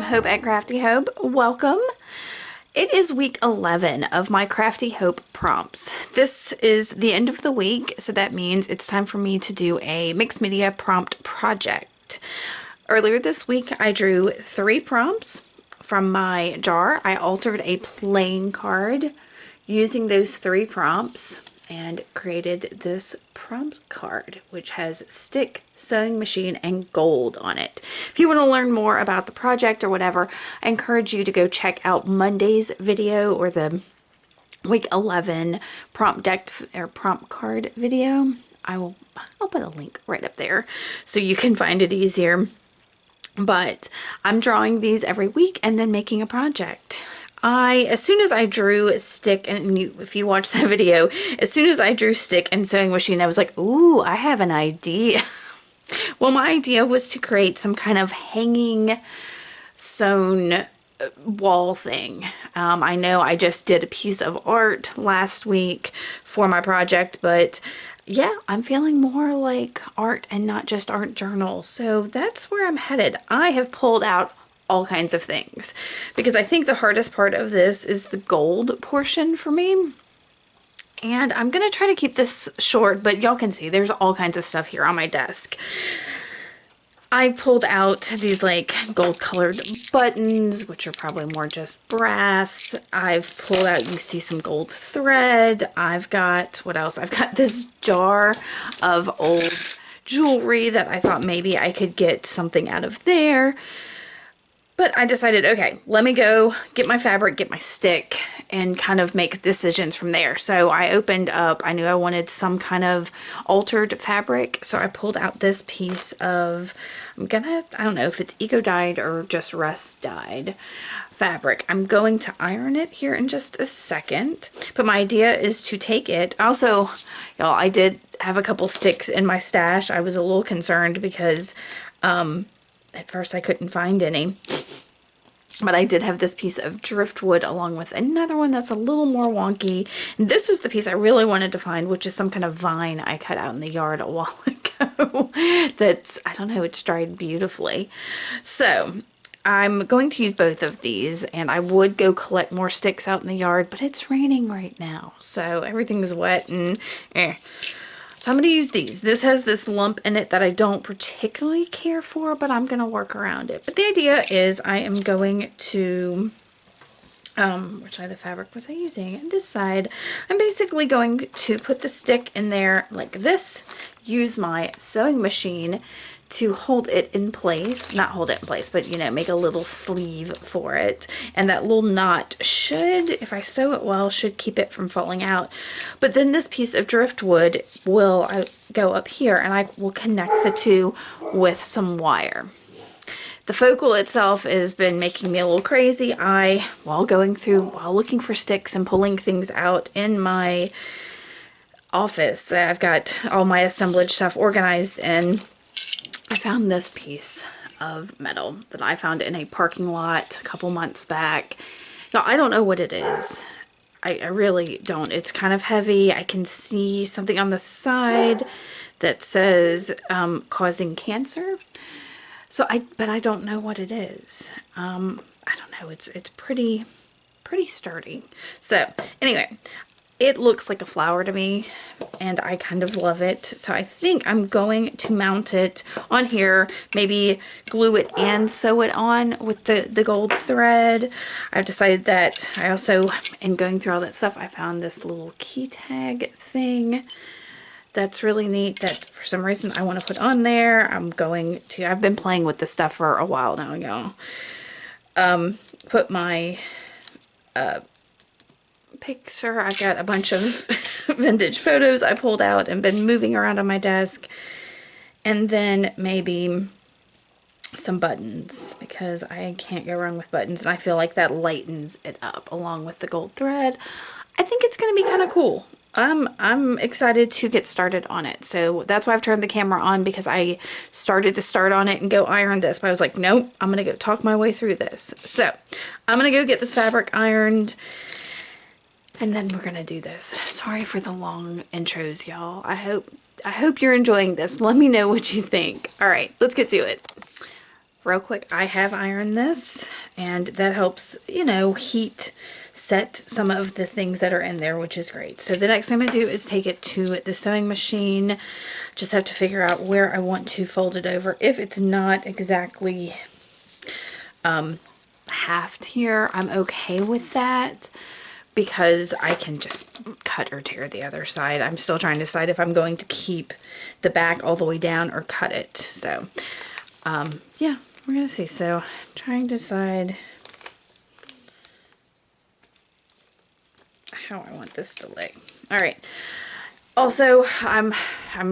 Hope at Crafty Hope. Welcome. It is week 11 of my Crafty Hope prompts. This is the end of the week, so that means it's time for me to do a mixed media prompt project. Earlier this week, I drew 3 prompts from my jar. I altered a playing card using those 3 prompts and created this prompt card, which has stick, sewing machine, and gold on it. If you want to learn more about the project or whatever, I encourage you to go check out Monday's video or the week 11 prompt deck or prompt card video. I'll put a link right up there so you can find it easier. But I'm drawing these every week and then making a project. As soon as I drew stick, and if you watch that video, as soon as I drew stick and sewing machine, I was like, ooh, I have an idea. Well, my idea was to create some kind of hanging sewn wall thing. I know I just did a piece of art last week for my project, but yeah, I'm feeling more like art and not just art journal. So that's where I'm headed. I have pulled out all kinds of things because I think the hardest part of this is the gold portion for me. And I'm going to try to keep this short, but y'all can see there's all kinds of stuff here on my desk. I pulled out these like gold colored buttons, which are probably more just brass. I've pulled out, you see some gold thread. I've got, what else? I've got this jar of old jewelry that I thought maybe I could get something out of there. But I decided, okay, let me go get my fabric, get my stick, and kind of make decisions from there. So I opened up, I knew I wanted some kind of altered fabric. So I pulled out this piece of, I don't know if it's eco dyed or just rust dyed fabric. I'm going to iron it here in just a second. But my idea is to take it. Also, y'all, I did have a couple sticks in my stash. I was a little concerned because at first I couldn't find any. But I did have this piece of driftwood along with another one that's a little more wonky. And this was the piece I really wanted to find, which is some kind of vine I cut out in the yard a while ago. That's, I don't know, it's dried beautifully. So I'm going to use both of these, and I would go collect more sticks out in the yard, but it's raining right now. So everything's wet and So I'm going to use these. This has this lump in it that I don't particularly care for, but I'm going to work around it. But the idea is I am going to, which side of the fabric was I using? And this side, I'm basically going to put the stick in there like this, use my sewing machine to hold it in place, not hold it in place, but you know, make a little sleeve for it. And that little knot should, if I sew it well, should keep it from falling out. But then this piece of driftwood will go up here, and I will connect the two with some wire. The focal itself has been making me a little crazy. While looking for sticks and pulling things out in my office that I've got all my assemblage stuff organized in, I found this piece of metal that I found in a parking lot a couple months back. Now, I don't know what it is. I really don't. It's kind of heavy. I can see something on the side that says causing cancer. But I don't know what it is. I don't know. It's pretty sturdy. So anyway, it looks like a flower to me, and I kind of love it. So I think I'm going to mount it on here, maybe glue it and sew it on with the gold thread. I've decided that I also, in going through all that stuff, I found this little key tag thing that's really neat that for some reason I want to put on there. I've been playing with this stuff for a while now, y'all. Put my picture. I've got a bunch of vintage photos I pulled out and been moving around on my desk, and then maybe some buttons, because I can't go wrong with buttons, and I feel like that lightens it up along with the gold thread. I think it's going to be kind of cool. I'm excited to get started on it. So that's why I've turned the camera on, because I started to start on it and go iron this, but I was like, nope, I'm going to go talk my way through this. So I'm going to go get this fabric ironed, and then we're gonna do this. Sorry for the long intros, y'all. I hope you're enjoying this. Let me know what you think. All right, let's get to it. real quick, I have ironed this, and that helps, you know, heat set some of the things that are in there, which is great. So the next thing I'm going to do is take it to the sewing machine. Just have to figure out where I want to fold it over. If it's not exactly halved here, I'm okay with that, because I can just cut or tear the other side. I'm still trying to decide if I'm going to keep the back all the way down or cut it. So yeah, we're gonna see. So I'm trying to decide how I want this to lay. All right. Also, I'm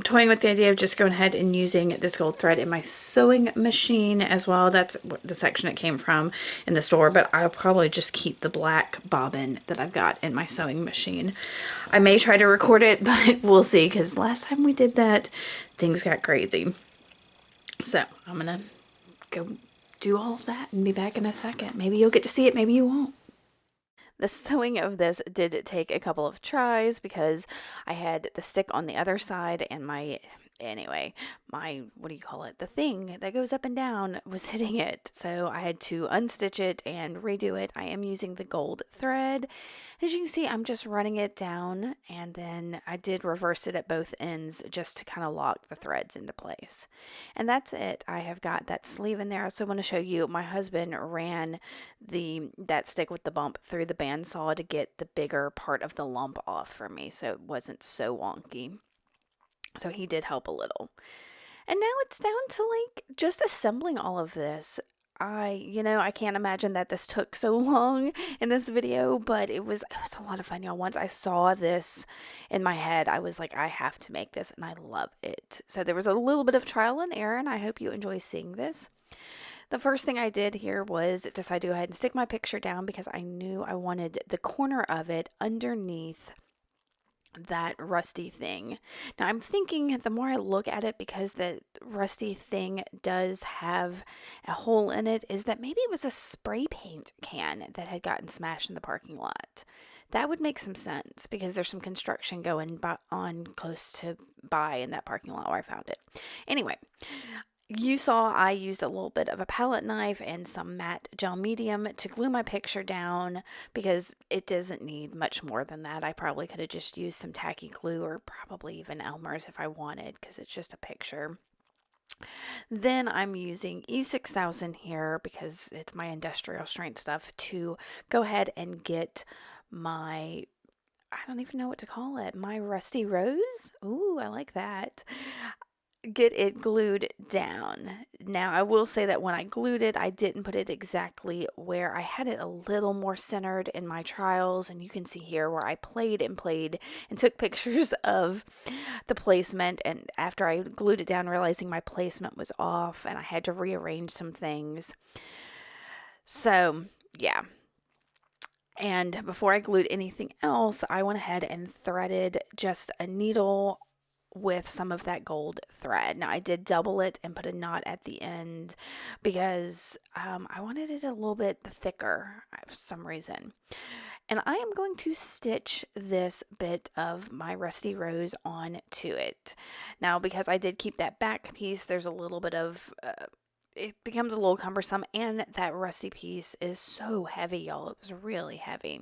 toying with the idea of just going ahead and using this gold thread in my sewing machine as well. That's the section it came from in the store, but I'll probably just keep the black bobbin that I've got in my sewing machine. I may try to record it, but we'll see, because last time we did that, things got crazy. So I'm gonna go do all of that and be back in a second. Maybe you'll get to see it, maybe you won't. The sewing of this did take a couple of tries, because I had the stick on the other side and my, what do you call it? The thing that goes up and down was hitting it. So I had to unstitch it and redo it. I am using the gold thread. As you can see, I'm just running it down, and then I did reverse it at both ends just to kind of lock the threads into place. And that's it. I have got that sleeve in there. I also want to show you, my husband ran that stick with the bump through the bandsaw to get the bigger part of the lump off for me, so it wasn't so wonky. So he did help a little. And now it's down to like just assembling all of this. I can't imagine that this took so long in this video, but it was a lot of fun, y'all. Once I saw this in my head, I was like, I have to make this, and I love it. So there was a little bit of trial and error, and I hope you enjoy seeing this. The first thing I did here was decide to go ahead and stick my picture down, because I knew I wanted the corner of it underneath that rusty thing. Now I'm thinking, the more I look at it, because the rusty thing does have a hole in it, is that maybe it was a spray paint can that had gotten smashed in the parking lot. That would make some sense, because there's some construction going on close to by in that parking lot where I found it. Anyway, you saw I used a little bit of a palette knife and some matte gel medium to glue my picture down, because it doesn't need much more than that. I probably could have just used some tacky glue, or probably even Elmer's if I wanted, because it's just a picture. Then I'm using E6000 here, because it's my industrial strength stuff, to go ahead and get my, I don't even know what to call it, my rusty rose. Ooh, I like that. Get it glued down. Now I will say that when I glued it, I didn't put it exactly where I had it, a little more centered in my trials, and you can see here where I played and took pictures of the placement, and after I glued it down, realizing my placement was off and I had to rearrange some things. So yeah, and before I glued anything else, I went ahead and threaded just a needle with some of that gold thread. Now I did double it and put a knot at the end, because I wanted it a little bit thicker for some reason. And I am going to stitch this bit of my rusty rose onto it. Now, because I did keep that back piece, there's a little bit of it becomes a little cumbersome, and that rusty piece is so heavy, y'all. It was really heavy.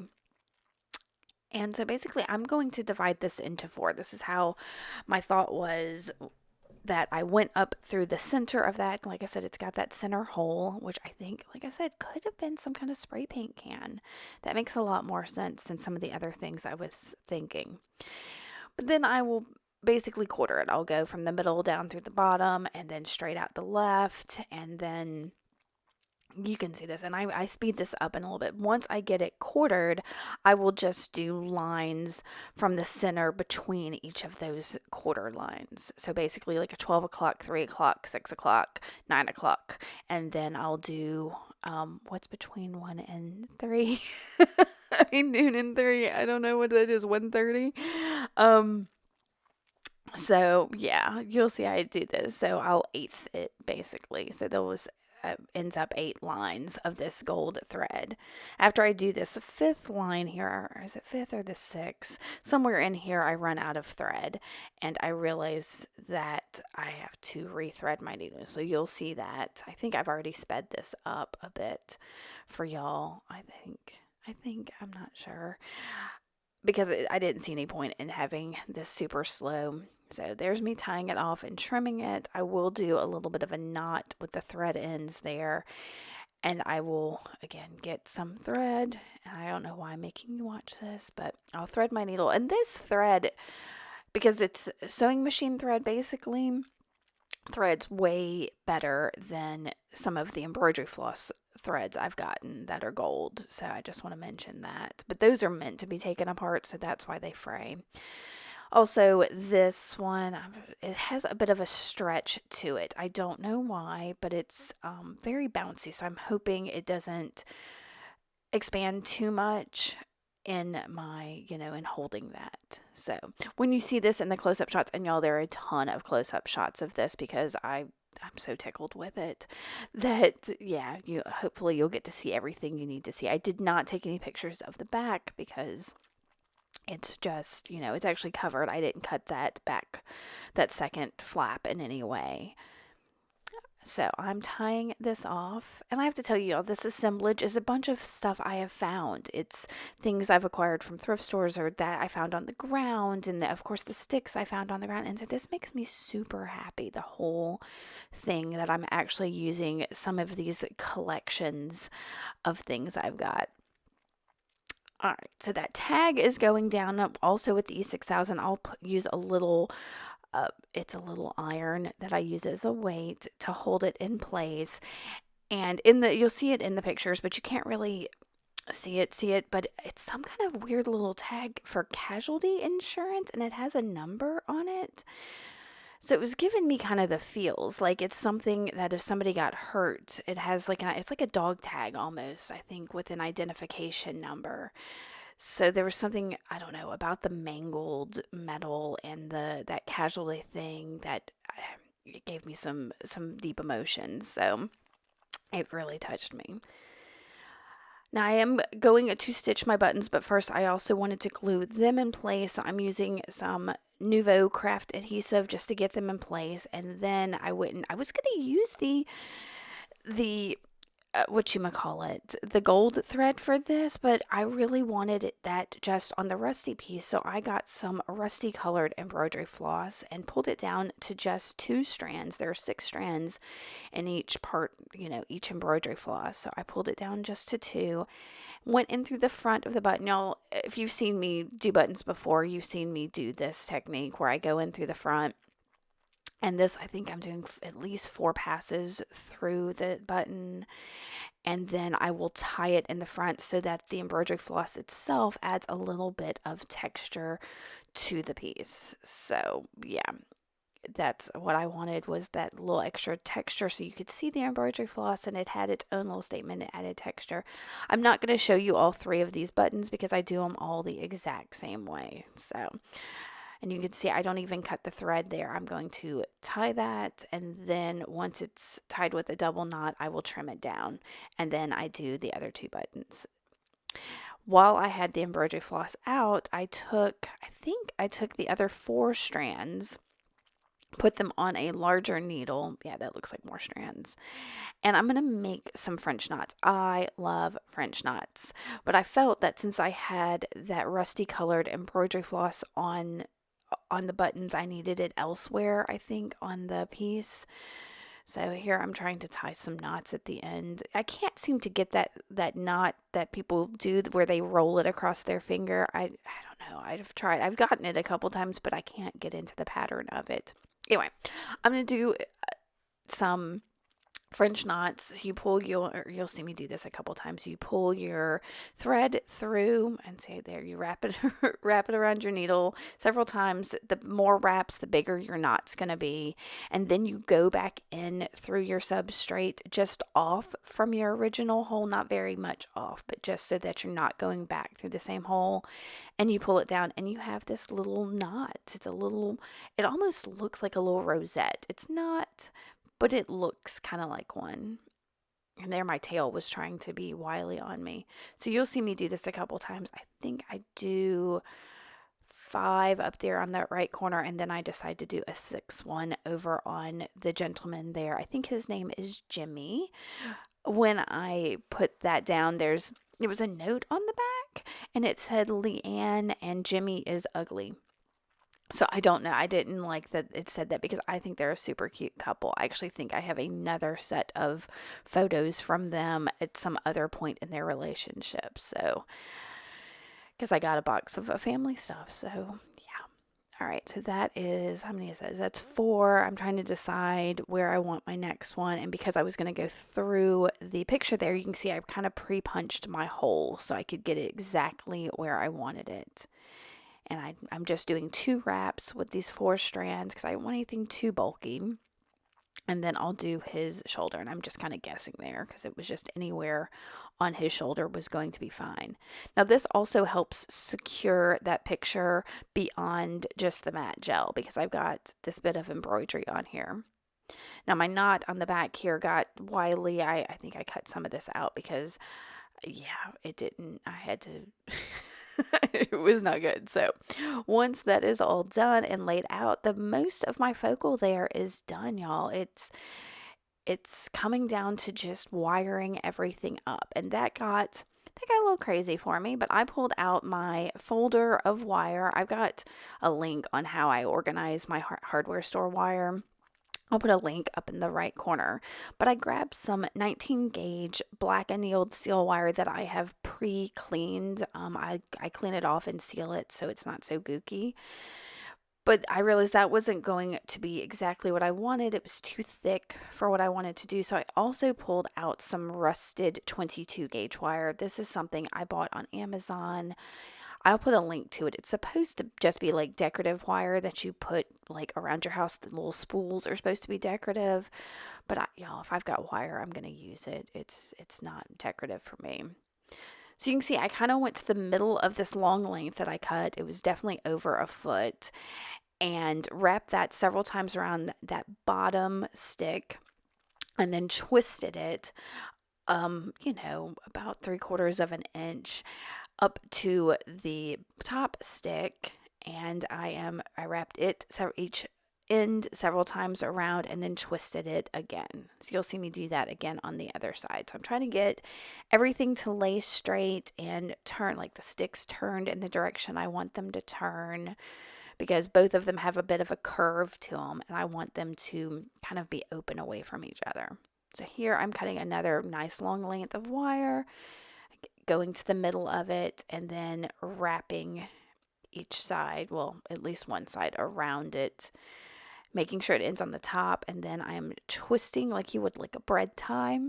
And so basically I'm going to divide this into 4. This is how my thought was, that I went up through the center of that. Like I said, it's got that center hole, which I think, like I said, could have been some kind of spray paint can. That makes a lot more sense than some of the other things I was thinking. But then I will basically quarter it. I'll go from the middle down through the bottom, and then straight out the left, and then you can see this, and I speed this up in a little bit. Once I get it quartered, I will just do lines from the center between each of those quarter lines. So basically like a 12 o'clock, 3 o'clock, 6 o'clock, 9 o'clock, and then I'll do what's between 1 and 3? I mean, noon and 3. I don't know what that is, 1:30. So yeah, you'll see I do this. So I'll eighth it basically. So there was ends up 8 lines of this gold thread. After I do this 5th line here, or is it 5th or the 6th? Somewhere in here I run out of thread, and I realize that I have to rethread my needle. So you'll see that. I think I've already sped this up a bit for y'all. I think, I'm not sure, because I didn't see any point in having this super slow. So there's me tying it off and trimming it. I will do a little bit of a knot with the thread ends there. And I will, again, get some thread. And I don't know why I'm making you watch this, but I'll thread my needle. And this thread, because it's sewing machine thread basically, threads way better than some of the embroidery floss threads I've gotten that are gold. So I just want to mention that. But those are meant to be taken apart, so that's why they fray. Also, this one, it has a bit of a stretch to it. I don't know why, but it's very bouncy. So I'm hoping it doesn't expand too much in my, in holding that. So when you see this in the close-up shots, and y'all, there are a ton of close-up shots of this because I'm so tickled with it that, yeah, hopefully you'll get to see everything you need to see. I did not take any pictures of the back because it's just, it's actually covered. I didn't cut that back, that second flap in any way. So I'm tying this off, and I have to tell you all, this assemblage is a bunch of stuff I have found. It's things I've acquired from thrift stores or that I found on the ground, and of course the sticks I found on the ground. And so this makes me super happy, the whole thing, that I'm actually using some of these collections of things I've got. All right, so that tag is going down. Also with the E6000, I'll use a little, it's a little iron that I use as a weight to hold it in place. And you'll see it in the pictures, but you can't really see it, but it's some kind of weird little tag for casualty insurance, and it has a number on it. So it was giving me kind of the feels like it's something that if somebody got hurt, it has it's like a dog tag almost, I think, with an identification number. So there was something, I don't know, about the mangled metal and that casualty thing that it gave me some deep emotions. So it really touched me. Now I am going to stitch my buttons, but first I also wanted to glue them in place. So I'm using some Nouveau craft adhesive just to get them in place, and then I was going to use the the gold thread for this, but I really wanted that just on the rusty piece, so I got some rusty colored embroidery floss and pulled it down to just 2 strands. There are 6 strands in each part, each embroidery floss, so I pulled it down just to 2. Went in through the front of the button. Y'all, if you've seen me do buttons before, you've seen me do this technique where I go in through the front. And this, I think I'm doing at least 4 passes through the button. And then I will tie it in the front so that the embroidery floss itself adds a little bit of texture to the piece. So, yeah, that's what I wanted, was that little extra texture so you could see the embroidery floss, and it had its own little statement. It added texture. I'm not going to show you all 3 of these buttons because I do them all the exact same way. So, and you can see I don't even cut the thread there. I'm going to tie that, and then once it's tied with a double knot, I will trim it down, and then I do the other 2 buttons. While I had the embroidery floss out, I think I took the other 4 strands, put them on a larger needle. Yeah, that looks like more strands. And I'm going to make some French knots. I love French knots, but I felt that since I had that rusty colored embroidery floss on the buttons, I needed it elsewhere, I think, on the piece. So here I'm trying to tie some knots at the end. I can't seem to get that knot that people do where they roll it across their finger. I don't know. I've tried. I've gotten it a couple times, but I can't get into the pattern of it. Anyway, I'm going to do some French knots. You'll see me do this a couple times. You pull your thread through, and say there, you wrap it around your needle several times. The more wraps, the bigger your knot's going to be. And then you go back in through your substrate, just off from your original hole, not very much off, but just so that you're not going back through the same hole. And you pull it down, and you have this little knot. It almost looks like a little rosette. It's not, but it looks kind of like one. And there my tail was trying to be wily on me. So you'll see me do this a couple times. I think I do 5 up there on that right corner, and then I decide to do a 6th one over on the gentleman there. I think his name is Jimmy. When I put that down, there was a note on the back, and it said Leanne and Jimmy is ugly. So I don't know. I didn't like that it said that because I think they're a super cute couple. I actually think I have another set of photos from them at some other point in their relationship. So, because I got a box of family stuff. So, yeah. All right. So that is, how many is that? That's 4. I'm trying to decide where I want my next one. And because I was going to go through the picture there, you can see I kind of pre-punched my hole so I could get it exactly where I wanted it. And I'm just doing 2 wraps with these 4 strands because I don't want anything too bulky. And then I'll do his shoulder. And I'm just kind of guessing there because it was just anywhere on his shoulder was going to be fine. Now this also helps secure that picture beyond just the matte gel because I've got this bit of embroidery on here. Now my knot on the back here got wily. I think I cut some of this out because, yeah, it didn't. I had to... It was not good. So once that is all done and laid out, the most of my focal there is done, y'all. It's coming down to just wiring everything up. And that got a little crazy for me, but I pulled out my folder of wire. I've got a link on how I organize my hardware store wire. I'll put a link up in the right corner, but I grabbed some 19 gauge black annealed seal wire that I have pre-cleaned. I clean it off and seal it so it's not so gooky, but I realized that wasn't going to be exactly what I wanted. It was too thick for what I wanted to do. So I also pulled out some rusted 22 gauge wire. This is something I bought on Amazon. I'll put a link to it. It's supposed to just be like decorative wire that you put like around your house. The little spools are supposed to be decorative, but y'all, if I've got wire, I'm going to use it. It's not decorative for me. So you can see I kind of went to the middle of this long length that I cut. It was definitely over a foot, and wrapped that several times around that bottom stick and then twisted it, about 3/4 of an inch up to the top stick, and I wrapped it each end several times around and then twisted it again. So you'll see me do that again on the other side. So I'm trying to get everything to lay straight and turn, like the sticks turned in the direction I want them to turn, because both of them have a bit of a curve to them and I want them to kind of be open away from each other. So here I'm cutting another nice long length of wire, going to the middle of it, and then wrapping each side, well, at least one side around it, making sure it ends on the top, and then I'm twisting like you would like a bread tie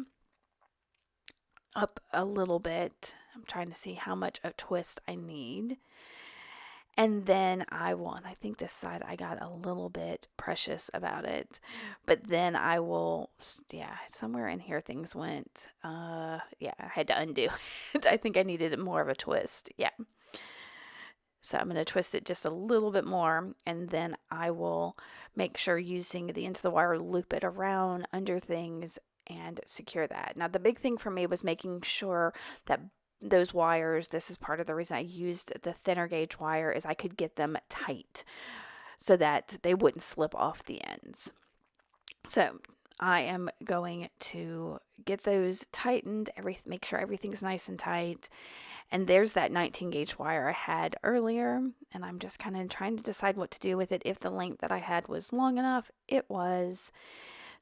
up a little bit. I'm trying to see how much a twist I need. And then I think this side I got a little bit precious about it, but then I will, somewhere in here things went, I had to undo it. I think I needed more of a twist. Yeah. So I'm going to twist it just a little bit more, and then I will make sure using the ends of the wire, loop it around under things and secure that. Now, the big thing for me was making sure that those wires, this is part of the reason I used the thinner gauge wire, is I could get them tight so that they wouldn't slip off the ends. So I am going to get those tightened, make sure everything's nice and tight. And there's that 19 gauge wire I had earlier, and I'm just kind of trying to decide what to do with it. If the length that I had was long enough, it was.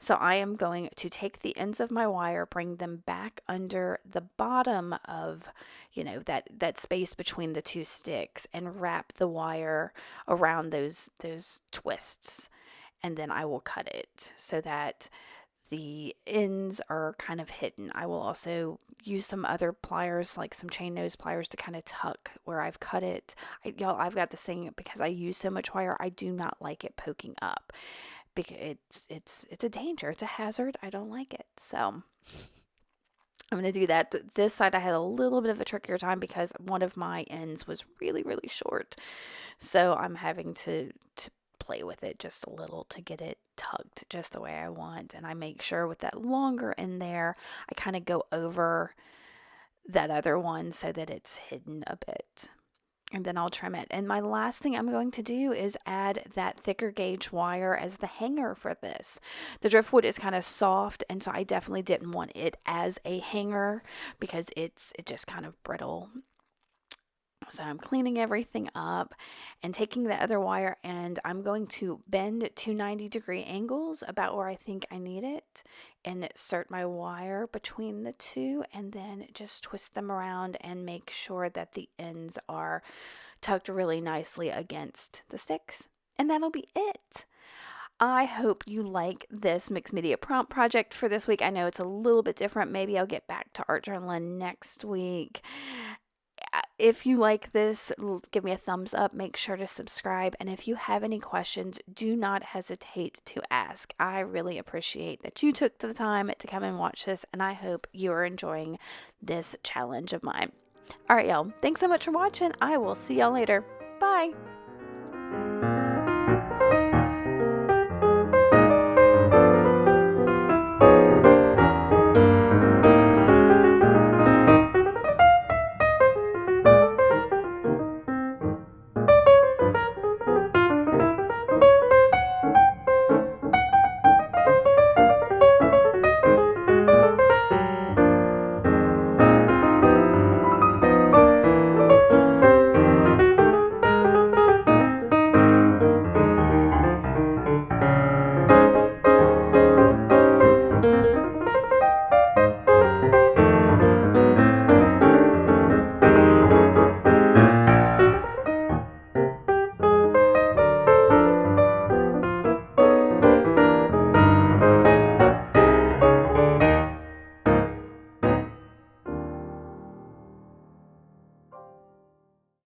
So I am going to take the ends of my wire, bring them back under the bottom of, that space between the 2 sticks, and wrap the wire around those twists. And then I will cut it so that the ends are kind of hidden. I will also use some other pliers, like some chain nose pliers, to kind of tuck where I've cut it. I've got this thing, because I use so much wire, I do not like it poking up. Because it's a danger, it's a hazard. I don't like it. So I'm going to do that. This side I had a little bit of a trickier time because one of my ends was really, really short. So I'm having to play with it just a little to get it tucked just the way I want. And I make sure with that longer in there, I kind of go over that other one so that it's hidden a bit. And then I'll trim it. And my last thing I'm going to do is add that thicker gauge wire as the hanger for this. The driftwood is kind of soft, and so I definitely didn't want it as a hanger because it's just kind of brittle. So I'm cleaning everything up and taking the other wire, and I'm going to bend to 90-degree angles about where I think I need it, and insert my wire between the two, and then just twist them around and make sure that the ends are tucked really nicely against the sticks. And that'll be it. I hope you like this mixed media prompt project for this week. I know it's a little bit different. Maybe I'll get back to art journaling next week. If you like this, give me a thumbs up. Make sure to subscribe. And if you have any questions, do not hesitate to ask. I really appreciate that you took the time to come and watch this, and I hope you are enjoying this challenge of mine. All right, y'all. Thanks so much for watching. I will see y'all later. Bye.